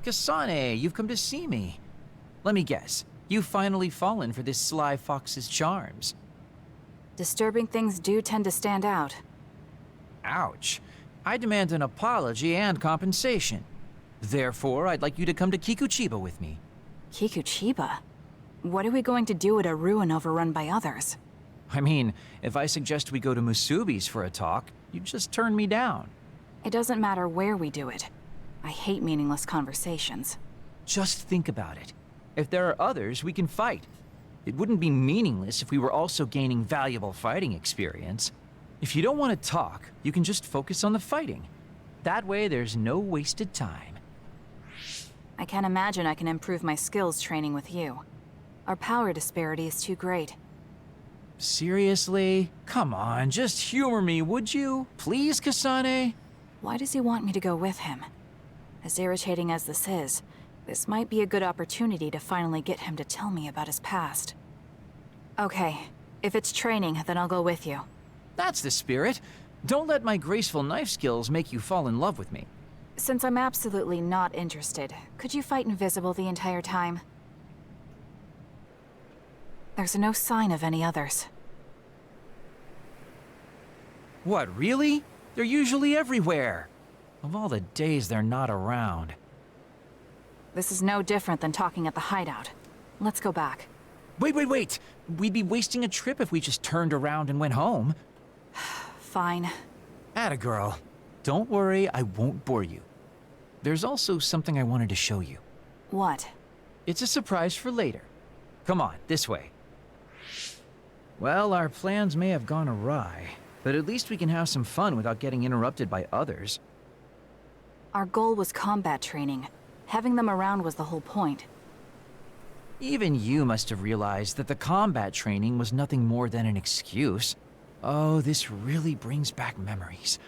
Kasane, you've come to see me. Let me guess, you've finally fallen for this sly fox's charms. Disturbing things do tend to stand out. Ouch. I demand an apology and compensation. Therefore, I'd like you to come to Kikuchiba with me. Kikuchiba? What are we going to do at a ruin overrun by others? I mean, if I suggest we go to Musubi's for a talk, you'd just turn me down. It doesn't matter where we do it. I hate meaningless conversations. Just think about it. If there are others, we can fight. It wouldn't be meaningless if we were also gaining valuable fighting experience. If you don't want to talk, you can just focus on the fighting. That way, there's no wasted time. I can't imagine I can improve my skills training with you. Our power disparity is too great. Seriously? Come on, just humor me, would you? Please, Kasane? Why does he want me to go with him? As irritating as this is, this might be a good opportunity to finally get him to tell me about his past. Okay, if it's training, then I'll go with you. That's the spirit. Don't let my graceful knife skills make you fall in love with me. Since I'm absolutely not interested, could you fight invisible the entire time? There's no sign of any others. What, really? They're usually everywhere. Of all the days they're not around. This is no different than talking at the hideout. Let's go back. Wait! We'd be wasting a trip if we just turned around and went home. Fine. Atta girl. Don't worry, I won't bore you. There's also something I wanted to show you. What? It's a surprise for later. Come on, this way. Well, our plans may have gone awry, but at least we can have some fun without getting interrupted by others. Our goal was combat training. Having them around was the whole point. Even you must have realized that the combat training was nothing more than an excuse. Oh, this really brings back memories.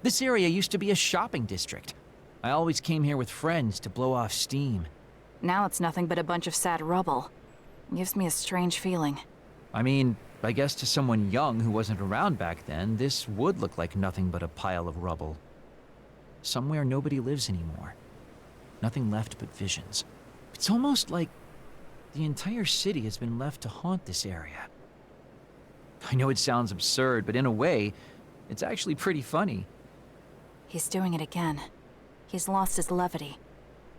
This area used to be a shopping district. I always came here with friends to blow off steam. Now it's nothing but a bunch of sad rubble. Gives me a strange feeling. I mean, I guess to someone young who wasn't around back then, this would look like nothing but a pile of rubble. Somewhere nobody lives anymore. Nothing left but visions. It's almost like the entire city has been left to haunt this area. I know it sounds absurd, but in a way, it's actually pretty funny. He's doing it again. He's lost his levity.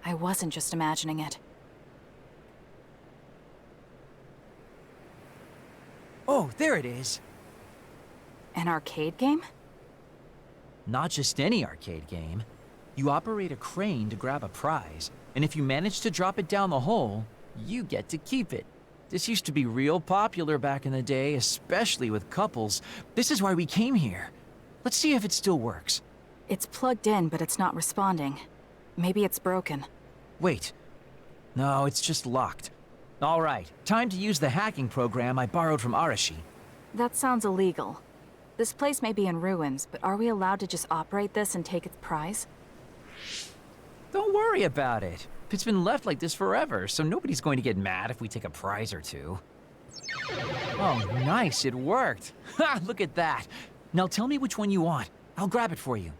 I wasn't just imagining it. Oh, there it is. An arcade game? Not just any arcade game. You operate a crane to grab a prize, and if you manage to drop it down the hole, you get to keep it. This used to be real popular back in the day, especially with couples. This is why we came here. Let's see if it still works. It's plugged in, but it's not responding. Maybe it's broken. Wait. No, it's just locked. All right, time to use the hacking program I borrowed from Arashi. That sounds illegal. This place may be in ruins, but are we allowed to just operate this and take its prize? Don't worry about it. It's been left like this forever, so nobody's going to get mad if we take a prize or two. Oh, nice, it worked. Ha, look at that. Now tell me which one you want. I'll grab it for you.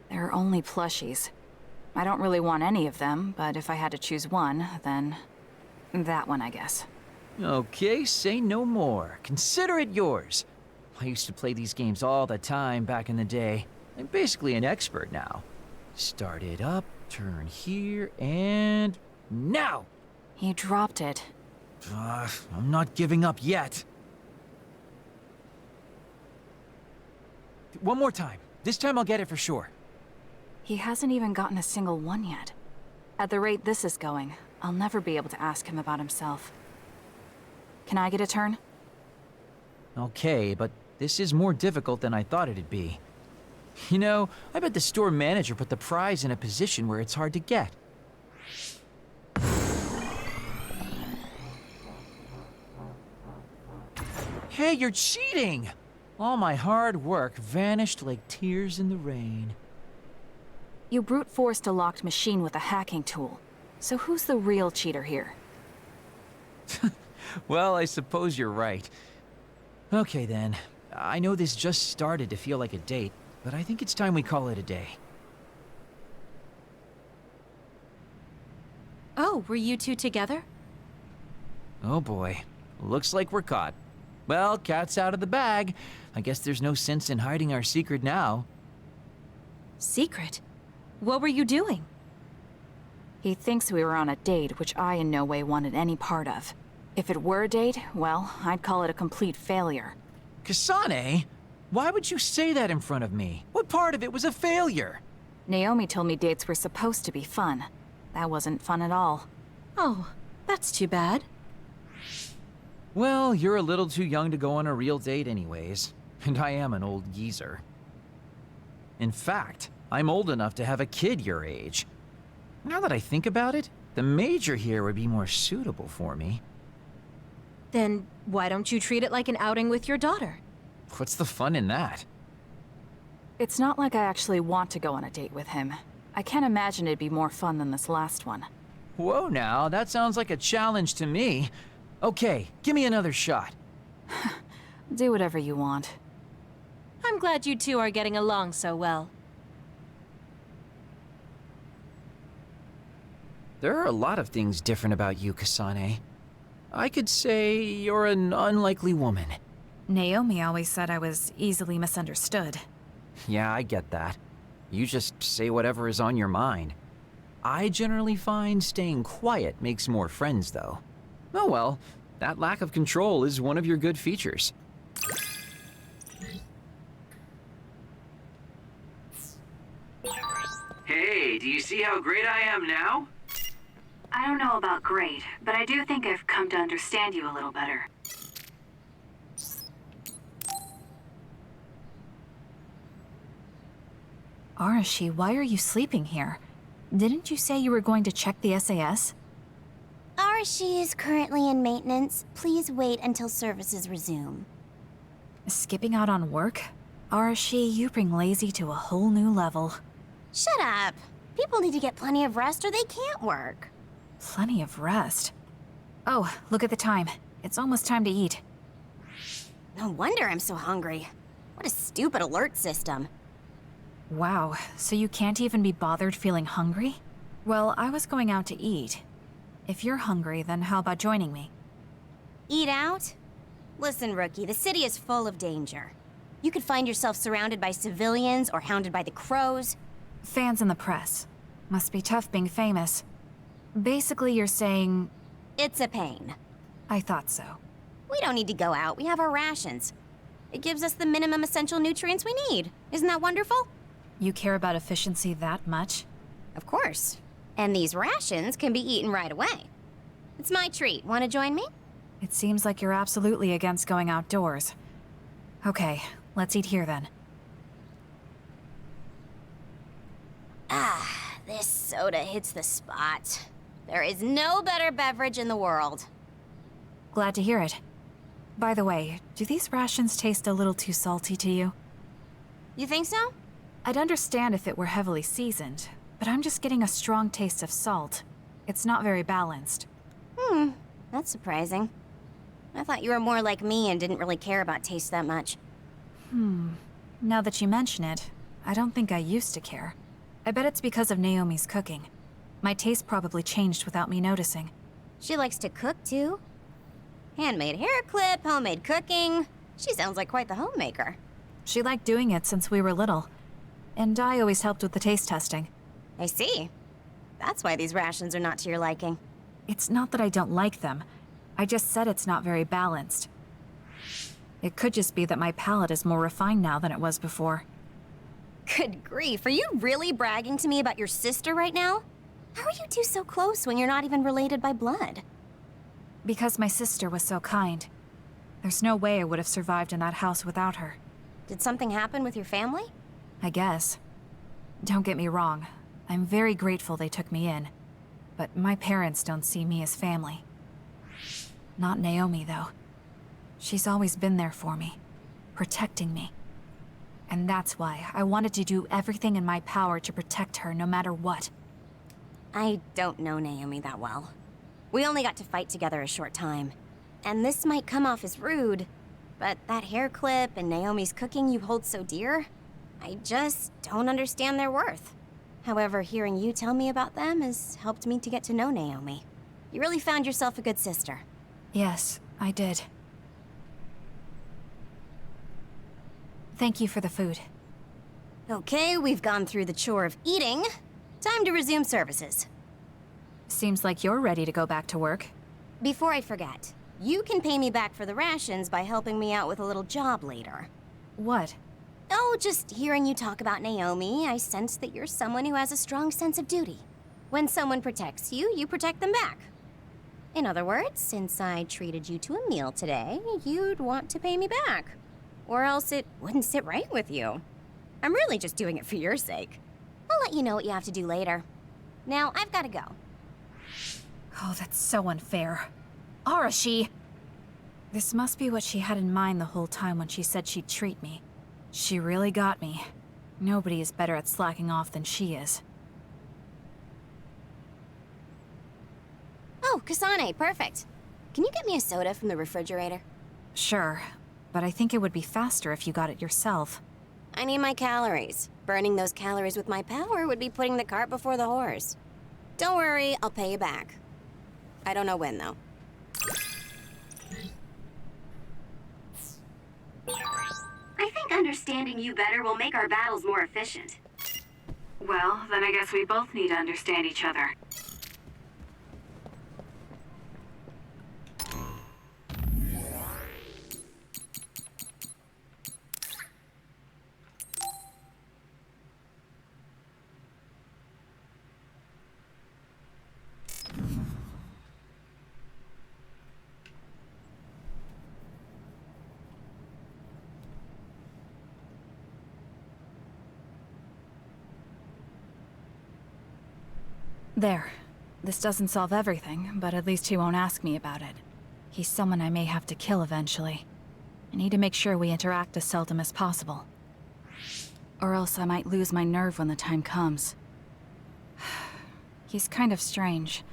There are only plushies. I don't really want any of them, but if I had to choose one, then that one, I guess. Okay, say no more. Consider it yours. I used to play these games all the time back in the day. I'm basically an expert now. Start it up, turn here, and now! He dropped it. I'm not giving up yet. One more time. This time I'll get it for sure. He hasn't even gotten a single one yet. At the rate this is going, I'll never be able to ask him about himself. Can I get a turn? Okay, but this is more difficult than I thought it'd be. You know, I bet the store manager put the prize in a position where it's hard to get. Hey, you're cheating! All my hard work vanished like tears in the rain. You brute forced a locked machine with a hacking tool. So who's the real cheater here? Well, I suppose you're right. Okay then. I know this just started to feel like a date, but I think it's time we call it a day. Oh, were you two together? Oh boy, looks like we're caught. Well, cat's out of the bag. I guess there's no sense in hiding our secret now. Secret? What were you doing? He thinks we were on a date, which I in no way wanted any part of. If it were a date, well, I'd call it a complete failure. Kasane? Why would you say that in front of me? What part of it was a failure? Naomi told me dates were supposed to be fun. That wasn't fun at all. Oh, that's too bad. Well, you're a little too young to go on a real date anyways, and I am an old geezer. In fact, I'm old enough to have a kid your age. Now that I think about it, the major here would be more suitable for me. Then why don't you treat it like an outing with your daughter? What's the fun in that? It's not like I actually want to go on a date with him. I can't imagine it'd be more fun than this last one. Whoa now, that sounds like a challenge to me. Okay, give me another shot. Do whatever you want. I'm glad you two are getting along so well. There are a lot of things different about you, Kasane. I could say you're an unlikely woman. Naomi always said I was easily misunderstood. Yeah, I get that. You just say whatever is on your mind. I generally find staying quiet makes more friends, though. Oh well, that lack of control is one of your good features. Hey, do you see how great I am now? I don't know about great, but I do think I've come to understand you a little better. Arashi, why are you sleeping here? Didn't you say you were going to check the SAS? Arashi is currently in maintenance. Please wait until services resume. Skipping out on work? Arashi, you bring lazy to a whole new level. Shut up. People need to get plenty of rest or they can't work. Plenty of rest. Oh, look at the time. It's almost time to eat. No wonder I'm so hungry. What a stupid alert system. Wow, so you can't even be bothered feeling hungry? Well, I was going out to eat. If you're hungry, then how about joining me? Eat out? Listen, Rookie, the city is full of danger. You could find yourself surrounded by civilians or hounded by the crows. Fans in the press. Must be tough being famous. Basically, you're saying... It's a pain. I thought so. We don't need to go out. We have our rations. It gives us the minimum essential nutrients we need. Isn't that wonderful? You care about efficiency that much? Of course. And these rations can be eaten right away. It's my treat. Want to join me? It seems like you're absolutely against going outdoors. Okay, let's eat here then. Ah, this soda hits the spot. There is no better beverage in the world. Glad to hear it. By the way, do these rations taste a little too salty to you? You think so? I'd understand if it were heavily seasoned, but I'm just getting a strong taste of salt. It's not very balanced. That's surprising. I thought you were more like me and didn't really care about taste that much. Now that you mention it, I don't think I used to care. I bet it's because of Naomi's cooking. My taste probably changed without me noticing. She likes to cook, too. Handmade hair clip, homemade cooking. She sounds like quite the homemaker. She liked doing it since we were little. And I always helped with the taste testing. I see. That's why these rations are not to your liking. It's not that I don't like them. I just said it's not very balanced. It could just be that my palate is more refined now than it was before. Good grief, are you really bragging to me about your sister right now? How are you two so close when you're not even related by blood? Because my sister was so kind. There's no way I would have survived in that house without her. Did something happen with your family? I guess. Don't get me wrong. I'm very grateful they took me in. But my parents don't see me as family. Not Naomi, though. She's always been there for me, protecting me. And that's why I wanted to do everything in my power to protect her no matter what. I don't know Naomi that well. We only got to fight together a short time. And this might come off as rude, but that hair clip and Naomi's cooking you hold so dear, I just don't understand their worth. However, hearing you tell me about them has helped me to get to know Naomi. You really found yourself a good sister. Yes, I did. Thank you for the food. Okay, we've gone through the chore of eating. Time to resume services. Seems like you're ready to go back to work. Before I forget, you can pay me back for the rations by helping me out with a little job later. What? Oh, just hearing you talk about Naomi, I sense that you're someone who has a strong sense of duty. When someone protects you, you protect them back. In other words, since I treated you to a meal today, you'd want to pay me back. Or else it wouldn't sit right with you. I'm really just doing it for your sake. I'll let you know what you have to do later. Now, I've got to go. Oh, that's so unfair. Arashi! This must be what she had in mind the whole time when she said she'd treat me. She really got me. Nobody is better at slacking off than she is. Oh, Kasane, perfect. Can you get me a soda from the refrigerator? Sure, but I think it would be faster if you got it yourself. I need my calories. Burning those calories with my power would be putting the cart before the horse. Don't worry, I'll pay you back. I don't know when, though. I think understanding you better will make our battles more efficient. Well, then I guess we both need to understand each other. There. This doesn't solve everything, but at least he won't ask me about it. He's someone I may have to kill eventually. I need to make sure we interact as seldom as possible. Or else I might lose my nerve when the time comes. He's kind of strange.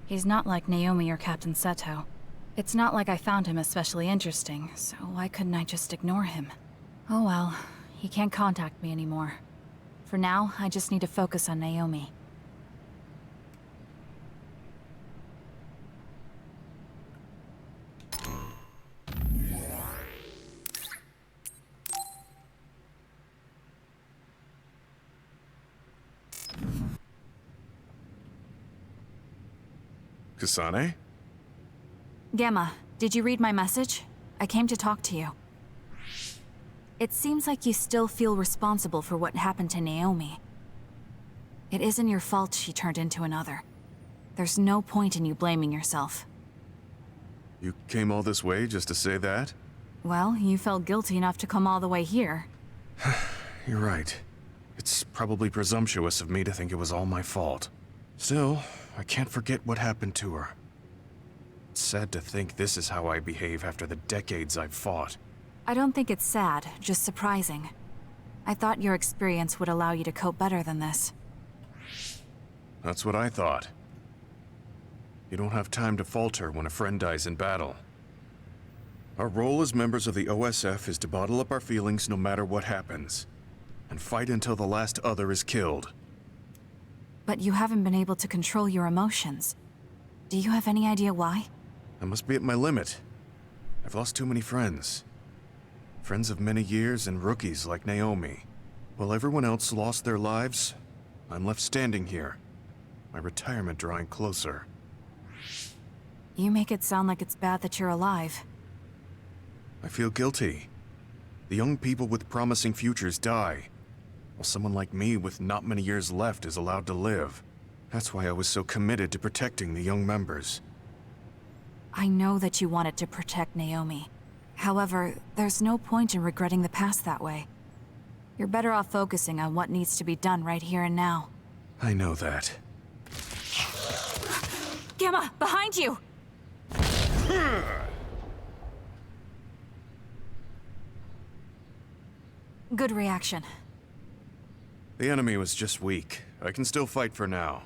He's not like Naomi or Captain Seto. It's not like I found him especially interesting, so why couldn't I just ignore him? Oh well, he can't contact me anymore. For now, I just need to focus on Naomi. Kasane? Gamma, did you read my message? I came to talk to you. It seems like you still feel responsible for what happened to Naomi. It isn't your fault she turned into another. There's no point in you blaming yourself. You came all this way just to say that? Well, you felt guilty enough to come all the way here. You're right. It's probably presumptuous of me to think it was all my fault. Still, I can't forget what happened to her. It's sad to think this is how I behave after the decades I've fought. I don't think it's sad, just surprising. I thought your experience would allow you to cope better than this. That's what I thought. You don't have time to falter when a friend dies in battle. Our role as members of the OSF is to bottle up our feelings no matter what happens, and fight until the last other is killed. But you haven't been able to control your emotions. Do you have any idea why? I must be at my limit. I've lost too many friends. Friends of many years and rookies like Naomi. While everyone else lost their lives, I'm left standing here, my retirement drawing closer. You make it sound like it's bad that you're alive. I feel guilty. The young people with promising futures die, while someone like me with not many years left is allowed to live. That's why I was so committed to protecting the young members. I know that you wanted to protect Naomi. However, there's no point in regretting the past that way. You're better off focusing on what needs to be done right here and now. I know that. Gamma, behind you! Good reaction. The enemy was just weak. I can still fight for now.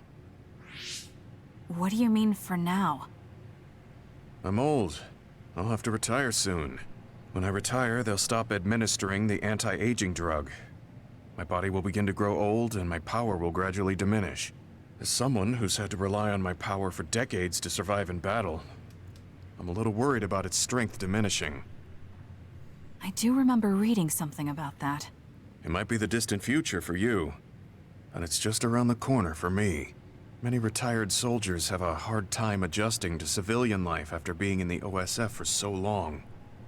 What do you mean for now? I'm old. I'll have to retire soon. When I retire, they'll stop administering the anti-aging drug. My body will begin to grow old, and my power will gradually diminish. As someone who's had to rely on my power for decades to survive in battle, I'm a little worried about its strength diminishing. I do remember reading something about that. It might be the distant future for you, and it's just around the corner for me. Many retired soldiers have a hard time adjusting to civilian life after being in the OSF for so long.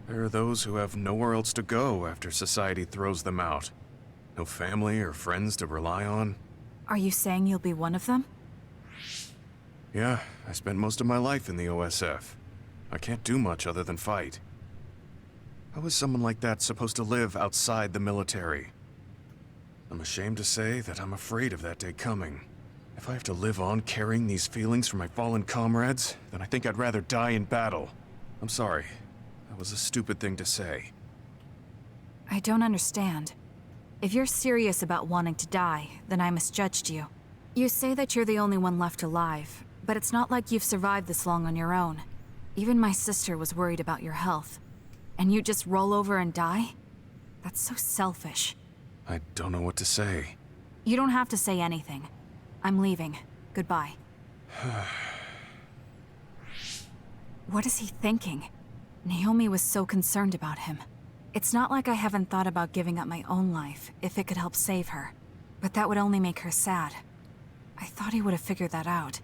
There are those who have nowhere else to go after society throws them out. No family or friends to rely on. Are you saying you'll be one of them? Yeah, I spent most of my life in the OSF. I can't do much other than fight. How is someone like that supposed to live outside the military? I'm ashamed to say that I'm afraid of that day coming. If I have to live on carrying these feelings for my fallen comrades, then I think I'd rather die in battle. I'm sorry. That was a stupid thing to say. I don't understand. If you're serious about wanting to die, then I misjudged you. You say that you're the only one left alive, but it's not like you've survived this long on your own. Even my sister was worried about your health. And you just roll over and die? That's so selfish. I don't know what to say. You don't have to say anything. I'm leaving. Goodbye. What is he thinking? Naomi was so concerned about him. It's not like I haven't thought about giving up my own life if it could help save her. But that would only make her sad. I thought he would have figured that out.